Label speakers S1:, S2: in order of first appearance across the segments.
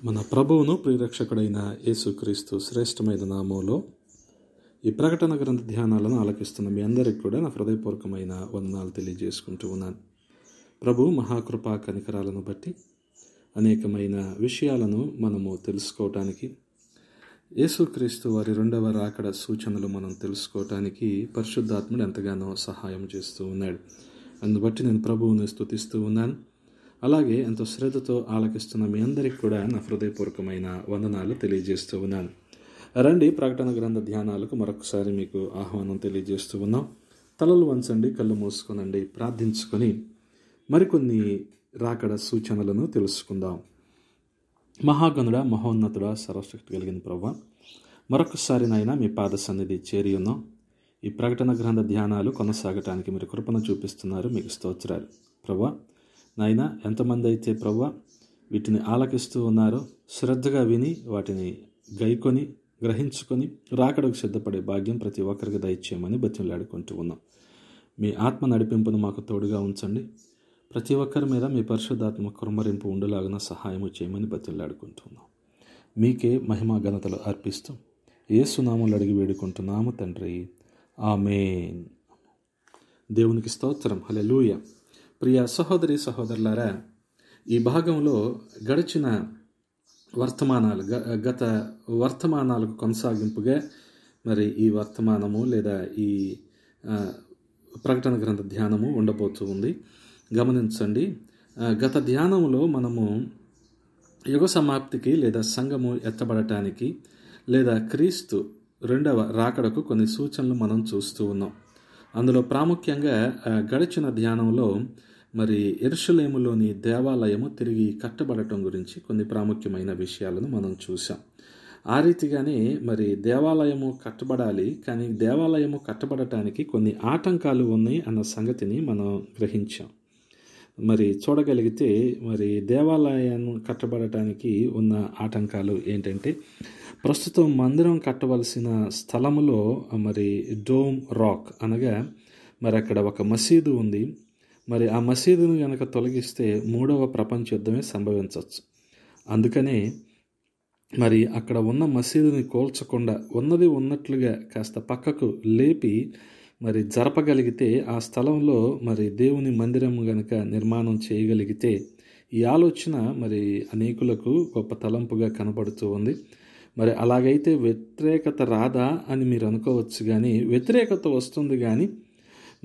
S1: మన ప్రభువును ప్రియరక్షకుడైన యేసుక్రీస్తు శ్రేష్టమైన నామంలో ఈ ప్రకటన గ్రంథ ధ్యానాలను ఆలకిస్తున్న మీ అందరికీ కూడా నా హృదయపూర్వకమైన వందనాలు తెలియజేసుకుంటూ ఉన్నాను. ప్రభు మహాకృపా కనికరాలను బట్టి అనేకమైన విషయాలను మనము తెలుసుకోవటానికి, యేసుక్రీస్తు వారి రెండవ రాకడ సూచనలు మనం తెలుసుకోవటానికి పరిశుద్ధాత్ముడు ఎంతగానో సహాయం చేస్తూ ఉన్నాడు. అందుబట్టి నేను ప్రభువుని స్తుతిస్తూ ఉన్నాను. అలాగే ఎంతో శ్రద్ధతో ఆలకిస్తున్న మీ అందరికీ కూడా నా హృదయపూర్వకమైన వందనాలు తెలియజేస్తూ ఉన్నాను. రండి, ప్రకటన గ్రంథ ధ్యానాలకు మరొకసారి మీకు ఆహ్వానం తెలియజేస్తూ ఉన్నాం. తలలు వంచండి, కళ్ళు మూసుకొనండి, ప్రార్థించుకొని మరికొన్ని రాకడ సూచనలను తెలుసుకుందాం. మహాగణుడ, మహోన్నతుడ, సర్వశక్తి కలిగిన ప్రభువా, మరొకసారి నాయన మీ పాద సన్నిధి చేరి ఉన్నాం. ఈ ప్రకటన గ్రంథ ధ్యానాలు కొనసాగటానికి మీరు కృపను చూపిస్తున్నారు, మీకు స్తోత్రాలు ప్రభువా. నాయన, ఎంతమంది అయితే ప్రభువా వీటిని ఆలకిస్తూ ఉన్నారో శ్రద్ధగా విని వాటిని గైకొని గ్రహించుకొని రాకడకు సిద్ధపడే భాగ్యం ప్రతి ఒక్కరికి దయచేయమని బతిమలాడుకుంటూ ఉన్నాం. మీ ఆత్మ నడిపింపును మాకు తోడుగా ఉంచండి. ప్రతి ఒక్కరి మీద మీ పరిశుద్ధాత్మ కుమ్మరింపు ఉండలాగిన సహాయము చేయమని బతిమలాడుకుంటున్నాం. మీకే మహిమా ఘనతలు అర్పిస్తూ యేసునామములో అడిగి వేడుకుంటున్నాము తండ్రి, ఆమేన్. దేవునికి స్తోత్రం, హల్లెలూయా. ప్రియ సహోదరి సహోదరులారా, ఈ భాగంలో గడిచిన గత వర్తమానాలకు కొనసాగింపుగా మరి ఈ వర్తమానము లేదా ఈ ప్రకటన గ్రంథ ధ్యానము ఉండబోతూ ఉంది. గమనించండి, గత ధ్యానంలో మనము యుగ సమాప్తికి లేదా సంఘము ఎత్తబడటానికి లేదా క్రీస్తు రెండవ రాకడకు కొన్ని సూచనలు మనం చూస్తూ ఉన్నాం. అందులో ప్రాముఖ్యంగా గడిచిన ధ్యానంలో మరి యెరూషలేములోని దేవాలయము తిరిగి కట్టబడటం గురించి కొన్ని ప్రాముఖ్యమైన విషయాలను మనం చూసాం. ఆ రీతిగానే మరి దేవాలయము కట్టబడాలి, కానీ దేవాలయము కట్టబడటానికి కొన్ని ఆటంకాలు ఉన్నాయి అన్న సంగతిని మనం గ్రహించాం. మరి చూడగలిగితే మరి దేవాలయం కట్టబడటానికి ఉన్న ఆటంకాలు ఏంటంటే, ప్రస్తుతం మందిరం కట్టవలసిన స్థలములో మరి డోమ్ రాక్ అనగా మరి అక్కడ ఒక మసీదు ఉంది. మరి ఆ మసీదును కనుక తొలగిస్తే మూడవ ప్రపంచ యుద్ధమే సంభవించవచ్చు. అందుకనే మరి అక్కడ ఉన్న మసీదుని కోల్చకుండా ఉన్నది ఉన్నట్లుగా కాస్త పక్కకు లేపి మరి జరపగలిగితే ఆ స్థలంలో మరి దేవుని మందిరం గనక నిర్మాణం చేయగలిగితే ఈ ఆలోచన మరి అనేకులకు గొప్ప తలంపుగా కనబడుతూ ఉంది. మరి అలాగైతే వ్యతిరేకత రాదా అని మీరు అనుకోవచ్చు, కానీ వ్యతిరేకత వస్తుంది, కానీ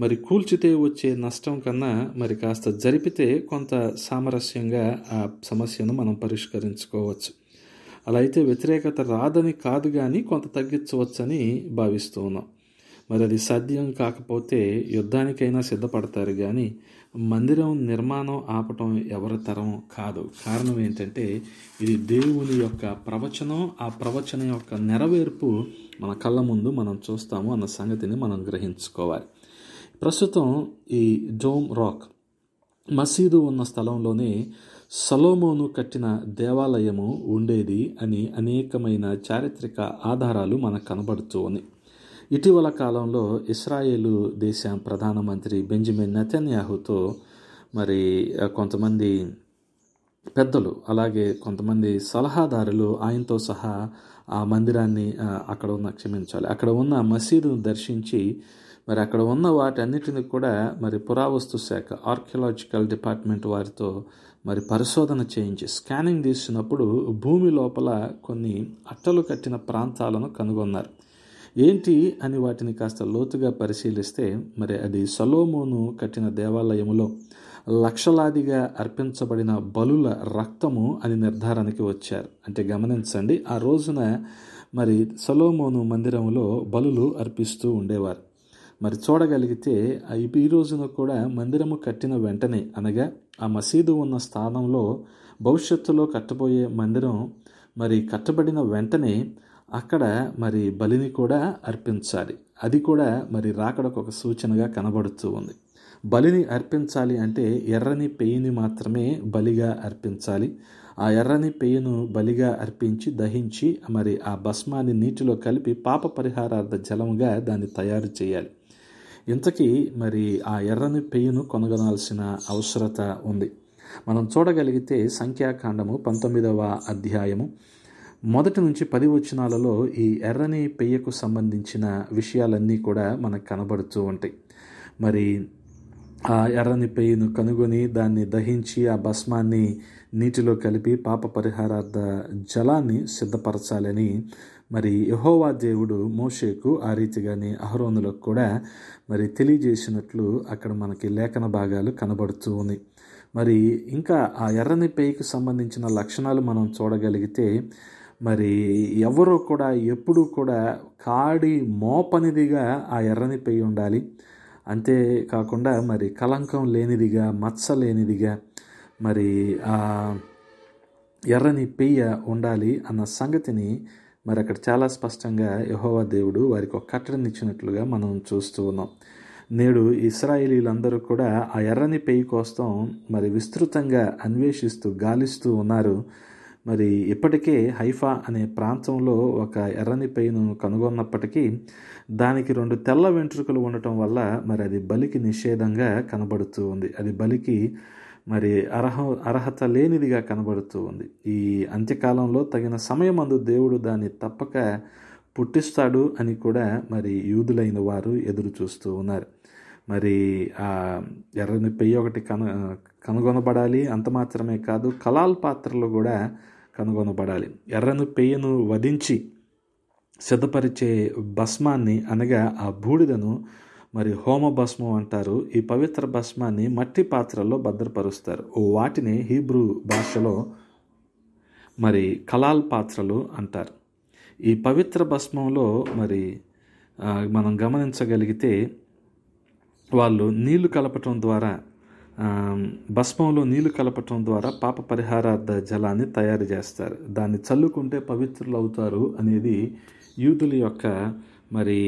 S1: మరి కూల్చితే వచ్చే నష్టం కన్నా మరి కాస్త జరిపితే కొంత సామరస్యంగా ఆ సమస్యను మనం పరిష్కరించుకోవచ్చు. అలా అయితే వ్యతిరేకత రాదని కాదు, కానీ కొంత తగ్గించవచ్చని భావిస్తూ ఉన్నాం. మరి అది సాధ్యం కాకపోతే యుద్ధానికైనా సిద్ధపడతారు, కానీ మందిరం నిర్మాణం ఆపటం ఎవరి తరం కాదు. కారణం ఏంటంటే, ఇది దేవుని యొక్క ప్రవచనం, ఆ ప్రవచనం యొక్క నెరవేర్పు మన కళ్ళ ముందు మనం చూస్తాము అన్న సంగతిని మనం గ్రహించుకోవాలి. ప్రస్తుతం ఈ డోమ్ రాక్ మసీదు ఉన్న స్థలంలోనే సొలొమోను కట్టిన దేవాలయము ఉండేది అని అనేకమైన చారిత్రక ఆధారాలు మనకు కనబడుతూ ఉన్నాయి. ఇటీవల కాలంలో ఇస్రాయేలు దేశ ప్రధానమంత్రి బెంజమిన్ నెతన్యాహుతో మరి కొంతమంది పెద్దలు, అలాగే కొంతమంది సలహాదారులు ఆయనతో సహా ఆ మందిరాన్ని అక్కడ ఉన్న మసీదును దర్శించి మరి అక్కడ ఉన్న వాటన్నిటిని కూడా మరి పురావస్తు శాఖ ఆర్కియలాజికల్ డిపార్ట్మెంట్ వారితో మరి పరిశోధన చేయించి స్కానింగ్ తీసినప్పుడు భూమి లోపల కొన్ని అట్టలు కట్టిన ప్రాంతాలను కనుగొన్నారు. ఏంటి అని వాటిని కాస్త లోతుగా పరిశీలిస్తే మరి అది సొలొమోను కట్టిన దేవాలయములో లక్షలాదిగా అర్పించబడిన బలుల రక్తము అని నిర్ధారణకి వచ్చారు. అంటే గమనించండి, ఆ రోజున మరి సొలొమోను మందిరంలో బలులు అర్పిస్తూ ఉండేవారు. మరి చూడగలిగితే ఈ రోజున కూడా మందిరము కట్టిన వెంటనే, అనగా ఆ మసీదు ఉన్న స్థానంలో భవిష్యత్తులో కట్టబోయే మందిరం మరి కట్టబడిన వెంటనే అక్కడ మరి బలిని కూడా అర్పించాలి. అది కూడా మరి రాకడకు ఒక సూచనగా కనబడుతూ ఉంది. బలిని అర్పించాలి అంటే ఎర్రని పెయ్యిని మాత్రమే బలిగా అర్పించాలి. ఆ ఎర్రని పెయ్యను బలిగా అర్పించి దహించి మరి ఆ భస్మాన్ని నీటిలో కలిపి పాప పరిహారార్థ జలముగా దాన్ని తయారు చేయాలి. ఇంతకీ మరి ఆ ఎర్రని పెయ్యను కొనగొనాల్సిన అవసరత ఉంది. మనం చూడగలిగితే సంఖ్యాకాండము 19వ అధ్యాయము 1 నుంచి 10 వచనాలలో ఈ ఎర్రని పెయ్యకు సంబంధించిన విషయాలన్నీ కూడా మనకు కనబడుతూ ఉంటాయి. మరి ఆ ఎర్రని పెయ్యను కనుగొని దాన్ని దహించి ఆ భస్మాన్ని నీటిలో కలిపి పాప పరిహారార్థ జలాన్ని సిద్ధపరచాలని మరి యెహోవా దేవుడు మోషేకు ఆ రీతిగానే అహరోనులకు కూడా మరి తెలియజేసినట్లు అక్కడ మనకి లేఖన భాగాలు కనబడుతూ ఉన్నాయి. మరి ఇంకా ఆ ఎర్రని పెయ్యకు సంబంధించిన లక్షణాలు మనం చూడగలిగితే మరి ఎవరూ కూడా ఎప్పుడూ కూడా కాడి మోపనిదిగా ఆ ఎర్రని పెయ్యి ఉండాలి. అంతేకాకుండా మరి కలంకం లేనిదిగా, మచ్చ లేనిదిగా మరి ఆ ఎర్రని పెయ్య ఉండాలి అన్న సంగతిని మరి అక్కడ చాలా స్పష్టంగా యెహోవా దేవుడు వారికి ఒక కట్టడనిచ్చినట్లుగా మనం చూస్తూ ఉన్నాం. నేడు ఇశ్రాయేలీలందరూ కూడా ఆ ఎర్రని పెయ్యి కోసం మరి విస్తృతంగా అన్వేషిస్తూ గాలిస్తూ ఉన్నారు. మరి ఇప్పటికే హైఫా అనే ప్రాంతంలో ఒక ఎర్రని పెయ్యను కనుగొన్నప్పటికీ దానికి 2 తెల్ల వెంట్రుకలు ఉండటం వల్ల మరి అది బలికి నిషేధంగా కనబడుతూ ఉంది. అది బలికి మరి అర్హత లేనిదిగా కనబడుతూ ఉంది. ఈ అంత్యకాలంలో తగిన సమయమందు దేవుడు దాన్ని తప్పక పుట్టిస్తాడు అని కూడా మరి యూదులైన వారు ఎదురు చూస్తూ ఉన్నారు. మరి ఆ ఎర్రని పెయ్యి ఒకటి కనుగొనబడాలి. అంత మాత్రమే కాదు, కలాల్ పాత్రలు కూడా కనుగొనబడాలి. ఎర్రని పెయ్యను వధించి సిద్ధపరిచే భస్మాన్ని అనగా ఆ బూడిదను మరి హోమ భస్మం అంటారు. ఈ పవిత్ర భస్మాన్ని మట్టి పాత్రల్లో భద్రపరుస్తారు. వాటిని హీబ్రూ భాషలో మరి కలాల్ పాత్రలు అంటారు. ఈ పవిత్ర భస్మంలో మరి మనం గమనించగలిగితే వాళ్ళు నీళ్లు కలపటం ద్వారా భస్మంలో నీళ్లు కలపటం ద్వారా పాప పరిహారార్థ జలాన్ని తయారు చేస్తారు. దాన్ని చల్లుకుంటే పవిత్రులు అవుతారు అనేది యూదుల యొక్క మరి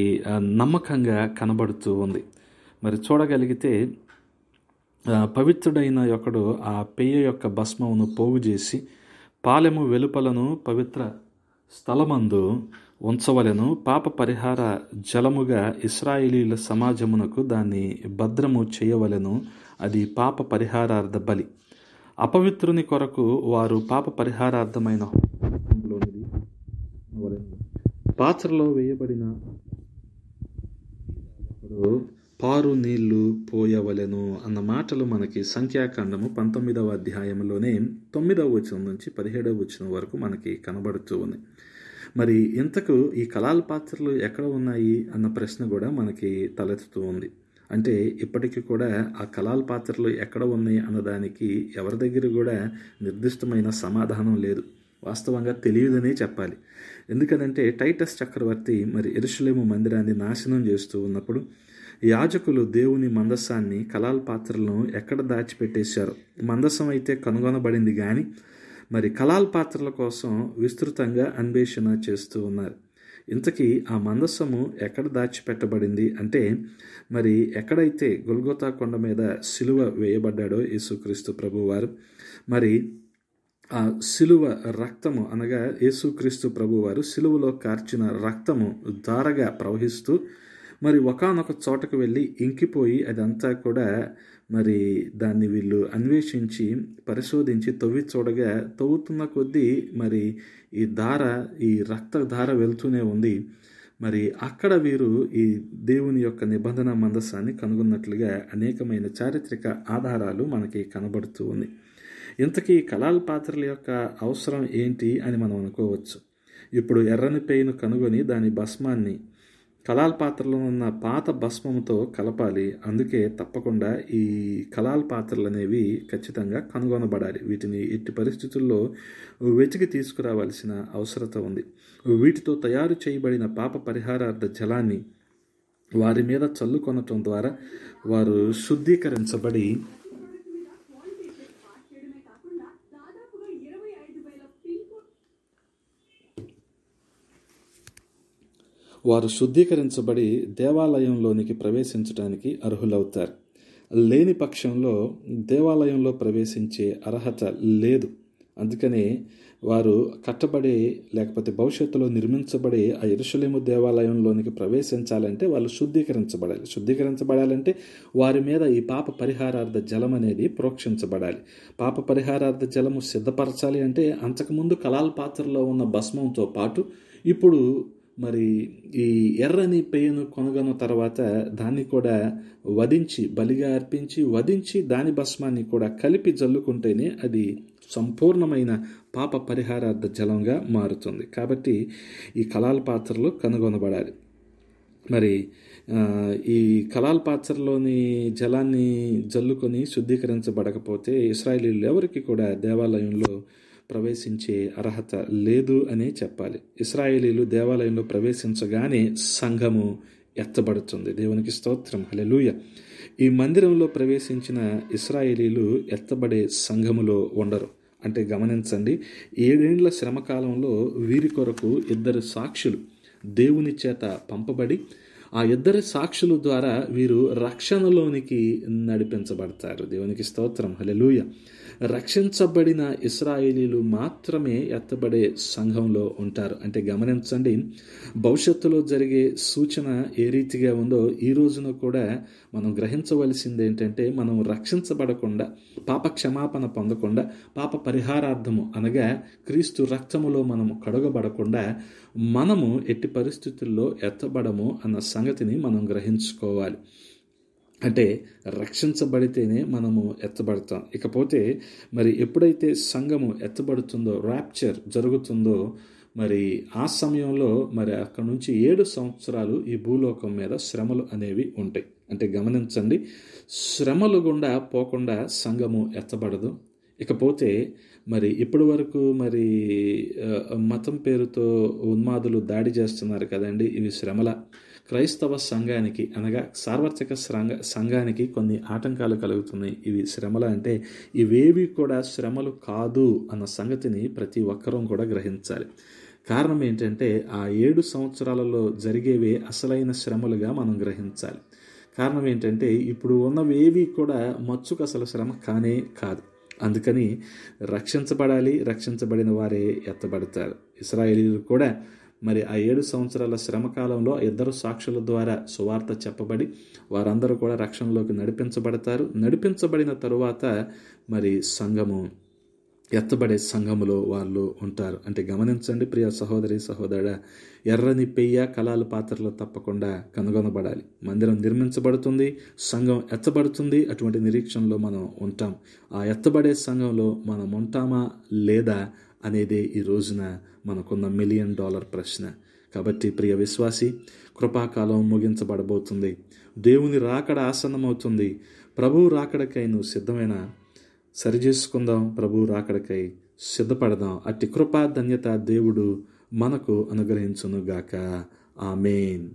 S1: నమ్మకంగా కనబడుతూ ఉంది. మరి చూడగలిగితే పవిత్రుడైన ఒకడు ఆ పెయ్య యొక్క భస్మమును పోగు చేసి పాలెము వెలుపలను పవిత్ర స్థలమందు ఉంచవలెను. పాప పరిహార జలముగా ఇశ్రాయేలీల సమాజమునకు దాన్ని భద్రము చేయవలెను. అది పాప పరిహారార్థ బలి. అపవిత్రుని కొరకు వారు పాప పరిహారార్థమైన పాత్రలో వేయబడిన పారు నీళ్లు పోయవలెను అన్న మాటలు మనకి సంఖ్యాకాండము 19వ అధ్యాయంలోనే 9వ వచనం నుంచి 17వ వచనం వరకు మనకి కనబడుతూ ఉంది. మరి ఇంతకు ఈ కలాల్ పాత్రలు ఎక్కడ ఉన్నాయి అన్న ప్రశ్న కూడా మనకి తలెత్తుతూ ఉంది. అంటే ఇప్పటికీ కూడా ఆ కలాల్ పాత్రలు ఎక్కడ ఉన్నాయి అన్నదానికి ఎవరి దగ్గర కూడా నిర్దిష్టమైన సమాధానం లేదు. వాస్తవంగా తెలియదనే చెప్పాలి. ఎందుకనంటే టైటస్ చక్రవర్తి మరి యెరూషలేము మందిరాన్ని నాశనం చేస్తూ ఉన్నప్పుడు యాజకులు దేవుని మందసాన్ని కలాల్ పాత్రలను ఎక్కడ దాచిపెట్టేశారు. మందసం అయితే కనుగొనబడింది కానీ మరి కలాల్ పాత్రల కోసం విస్తృతంగా అన్వేషణ చేస్తూ ఉన్నారు. ఇంతకీ ఆ మందసము ఎక్కడ దాచిపెట్టబడింది అంటే మరి ఎక్కడైతే గొల్గొతా కొండ మీద సిలువ వేయబడ్డాడో యేసుక్రీస్తు ప్రభువారు, మరి ఆ సిలువ రక్తము అనగా యేసుక్రీస్తు ప్రభువారు సిలువలో కార్చిన రక్తము ధారగా ప్రవహిస్తూ మరి ఒకానొక చోటకు వెళ్ళి ఇంకిపోయి అదంతా కూడా మరి దాన్ని వీళ్ళు అన్వేషించి పరిశోధించి తవ్వి చూడగా తవ్వుతున్న కొద్దీ మరి ఈ రక్త ధార వెళ్తూనే ఉంది. మరి అక్కడ వీరు ఈ దేవుని యొక్క నిబంధన మందసాన్ని కనుగొన్నట్లుగా అనేకమైన చారిత్రక ఆధారాలు మనకి కనబడుతూ ఉంది. ఇంతకీ కలాల్ పాత్రల యొక్క అవసరం ఏంటి అని మనం అనుకోవచ్చు. ఇప్పుడు ఎర్రని పెయ్యను కనుగొని దాని భస్మాన్ని కలాల్ పాత్రలో ఉన్న పాత భస్మంతో కలపాలి. అందుకే తప్పకుండా ఈ కలాల్ పాత్రలు అనేవి ఖచ్చితంగా కనుగొనబడాలి. వీటిని ఎట్టి పరిస్థితుల్లో వెతికి తీసుకురావాల్సిన అవసరత ఉంది. వీటితో తయారు చేయబడిన పాప పరిహారార్థ జలాన్ని వారి మీద చల్లుకొనటం ద్వారా వారు శుద్ధీకరించబడి దేవాలయంలోనికి ప్రవేశించడానికి అర్హులవుతారు. లేని పక్షంలో దేవాలయంలో ప్రవేశించే అర్హత లేదు. అందుకనే వారు కట్టబడే లేకపోతే భవిష్యత్తులో నిర్మించబడే ఆ యెరూషలేము దేవాలయంలోనికి ప్రవేశించాలంటే వాళ్ళు శుద్ధీకరించబడాలంటే వారి మీద ఈ పాప పరిహారార్థ జలం అనేది ప్రోక్షించబడాలి. పాప పరిహారార్థ జలము సిద్ధపరచాలి అంటే అంతకుముందు కలాల్ పాత్రలో ఉన్న భస్మంతో పాటు ఇప్పుడు మరి ఈ ఎర్రని పెయ్యను కొనుగొన్న తర్వాత దాన్ని కూడా బలిగా అర్పించి దాని భస్మాన్ని కూడా కలిపి జల్లుకుంటేనే అది సంపూర్ణమైన పాప పరిహారార్థ జలంగా మారుతుంది. కాబట్టి ఈ కలాల్ పాత్రలు కనుగొనబడాలి. మరి ఈ కలాల్ పాత్రలోని జలాన్ని జల్లుకొని శుద్ధీకరించబడకపోతే ఇశ్రాయేలీయులు ఎవరికి కూడా దేవాలయంలో ప్రవేశించే అర్హత లేదు అనే చెప్పాలి. ఇశ్రాయేలీయులు దేవాలయంలో ప్రవేశించగానే సంఘము ఎత్తబడుతుంది. దేవునికి స్తోత్రం, హల్లెలూయా. ఈ మందిరంలో ప్రవేశించిన ఇశ్రాయేలీయులు ఎత్తబడే సంఘములో ఉండరు. అంటే గమనించండి, 7 ఏండ్ల శ్రమకాలంలో వీరి కొరకు 2 సాక్షులు దేవుని చేత పంపబడి ఆ 2 సాక్షుల ద్వారా వీరు రక్షణలోనికి నడిపించబడతారు. దేవునికి స్తోత్రం, హల్లెలూయా. రక్షించబడిన ఇశ్రాయేలీయులు మాత్రమే ఎత్తబడే సంఘంలో ఉంటారు. అంటే గమనించండి, భవిష్యత్తులో జరిగే సూచన ఏ రీతిగా ఉందో ఈ రోజున కూడా మనం గ్రహించవలసింది ఏంటంటే, మనం రక్షించబడకుండా, పాప క్షమాపణ పొందకుండా, పాప పరిహారార్థము అనగా క్రీస్తు రక్తములో మనము కడుగబడకుండా మనము ఎట్టి పరిస్థితుల్లో ఎత్తబడము అన్న సంగతిని మనం గ్రహించుకోవాలి. అంటే రక్షించబడితేనే మనము ఎత్తబడతాం. ఇకపోతే మరి ఎప్పుడైతే సంఘము ఎత్తబడుతుందో, ర్యాప్చర్ జరుగుతుందో, మరి ఆ సమయంలో మరి అక్కడ నుంచి 7 సంవత్సరాలు ఈ భూలోకం మీద శ్రమలు అనేవి ఉంటాయి. అంటే గమనించండి, శ్రమలు గుండా పోకుండా సంఘము ఎత్తబడదు. ఇకపోతే మరి ఇప్పటి వరకు మరి మతం పేరుతో ఉన్మాదులు దాడి చేస్తున్నారు కదండి, ఇవి శ్రమల. క్రైస్తవ సంఘానికి అనగా సార్వత్రిక సంఘానికి కొన్ని ఆటంకాలు కలుగుతున్నాయి. ఇవి శ్రమల అంటే ఇవేవి కూడా శ్రమలు కాదు అన్న సంగతిని ప్రతి ఒక్కరూ కూడా గ్రహించాలి. కారణం ఏంటంటే ఆ 7 సంవత్సరాలలో జరిగేవే అసలైన శ్రమలుగా మనం గ్రహించాలి. కారణం ఏంటంటే ఇప్పుడు ఉన్నవేవి కూడా మచ్చుకు అసలు శ్రమ కానే కాదు. అందుకని రక్షించబడాలి, రక్షించబడిన వారే ఎత్తబడతారు. ఇశ్రాయేలీయులు కూడా మరి ఆ 7 సంవత్సరాల శ్రమకాలంలో 2 సాక్షుల ద్వారా సువార్త చెప్పబడి వారందరూ కూడా రక్షణలోకి నడిపించబడతారు. నడిపించబడిన తరువాత మరి సంఘము ఎత్తబడే సంఘములో వాళ్ళు ఉంటారు. అంటే గమనించండి ప్రియ సహోదరి సహోదరుడా, ఎర్రని పెయ్య కలాల పాత్రలో తప్పకుండా కనుగొనబడాలి. మందిరం నిర్మించబడుతుంది, సంఘం ఎత్తబడుతుంది. అటువంటి నిరీక్షణలో మనం ఉంటాం. ఆ ఎత్తబడే సంఘంలో మనం ఉంటామా లేదా అనేదే ఈ రోజున మనకున్న $1 మిలియన్ ప్రశ్న. కాబట్టి ప్రియ విశ్వాసి, కృపాకాలం ముగించబడబోతుంది. దేవుని రాకడ ఆసన్నమవుతుంది. ప్రభువు రాకడకై నువ్వు సిద్ధమేనా? సరిచేసుకుందాం, ప్రభువు రాకడకై సిద్ధపడదాం. అట్టి కృపా ధన్యత దేవుడు మనకు అనుగ్రహించునుగాక. ఆమేన్.